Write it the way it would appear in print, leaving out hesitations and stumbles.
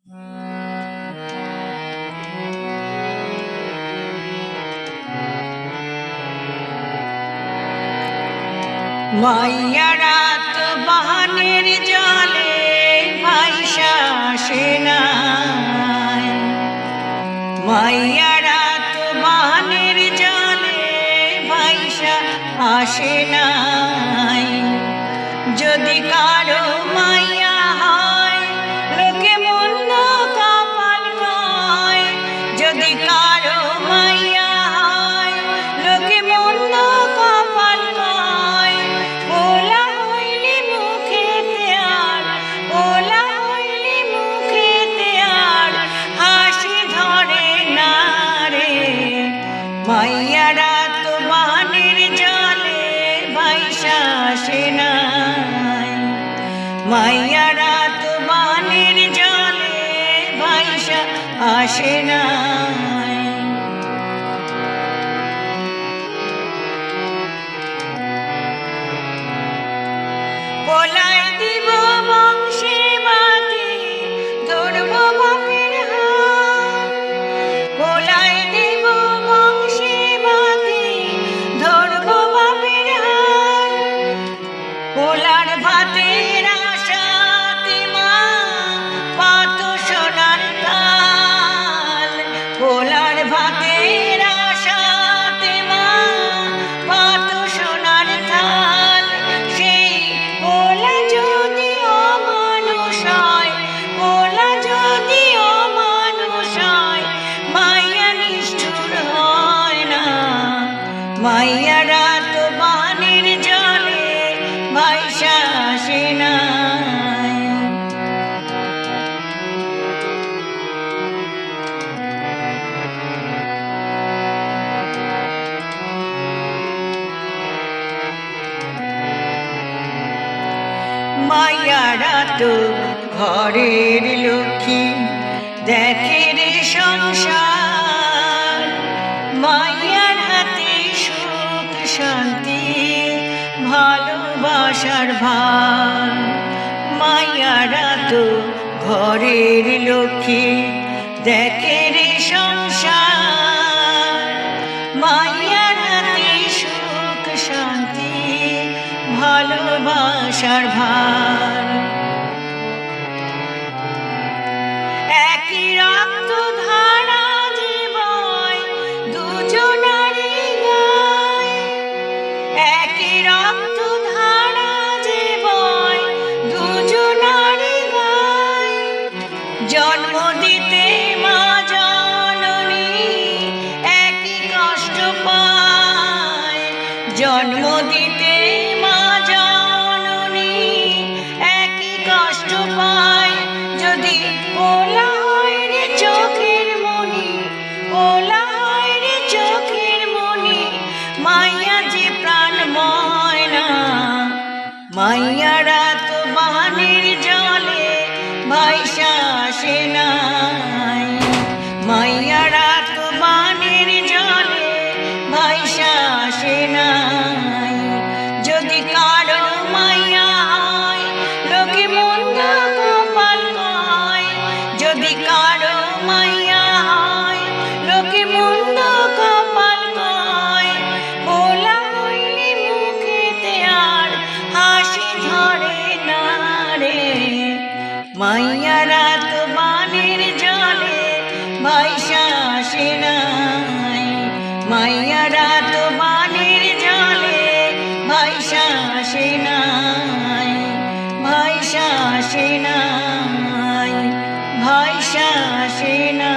মাইয়া রাত বাহানের জলে ভাইসা আসে নাই, মাইয়া রাত বাহানের জলে ভাইসা আসে নাই। যদি কারো মাইয়া হয় লোকে মন্দ কপাল কয়, যদি কারো মাইয়া হয় লোকে মন্দ কপাল কয়। ওলা হইলি মুখেতে আর, ওলা হইলি মুখেতে আর হাসি ধরে না রে। মাইয়া রাত বাহানের জলে ভাইসা আসে নাই, মাইয়া রাত বাহানের জলে ভাইসা আসে নাই। পোলাই দিব বংশে বাতি ধরব বাপের হাত, পোলাই দিব বংশে বাতি ধরব বাপের হাত। পোলার ভাতের আশাতে মা পাত সোনার তাল, পোলার ভাতের আশাতে মা পাত সোনার তাল। সেই পোলা যদি অমানুষ হয়, পোলা যদি অমানুষ হয়, মাইয়া নিষ্ঠুর হয় না। মাইয়া রাত বাহানের জলে ভাইসা আসে নাই। মাইয়া রাত ঘরের লক্ষ্মী দেখে রে সংসার, মাইয়ার হাতে সুখ শান্তি ভালোবাসার ভার। মাইয়া রাত ঘরের লক্ষ্মী দেখে রে সংসার, মাইয়ার হাতে সুখ শান্তি ভালোবাসার ভার। একই রক্ত ধারা যে বয় দুজনারই গায়, একই রক্ত ধারা যে বয় দুজনারই গায়। জন্ম দিতে মা জননী একই কষ্ট পায়, জন্ম দিতে মা জননী একই কষ্ট পায়। যদি পোলা হয় রে চোখের মনি, পোলা হয় রে চোখের মনি, মাইয়া যে প্রাণ ময়না। মাইয়া রাত বাহানের জলে ভাইসা আসে নাই, মাইয়া রাত বাহানের জলে ভাইসা আসে নাই। যদি কারো মাইয়া হয় লোকে মন্দ কপাল কয়, যদি কারো মাইয়া হয় লোকে মন্দ কপাল কয়। পোলা হইলি মুখেতে আর হাসি ধরে না রে। মাইয়া রাত বাহানের জলে ভাইসা আসে নাই, মাইয়া রাত বাহানের জলে ভাইসা আসে নাই, ভাইসা আসে নাই, ভাইসা আসে নাই।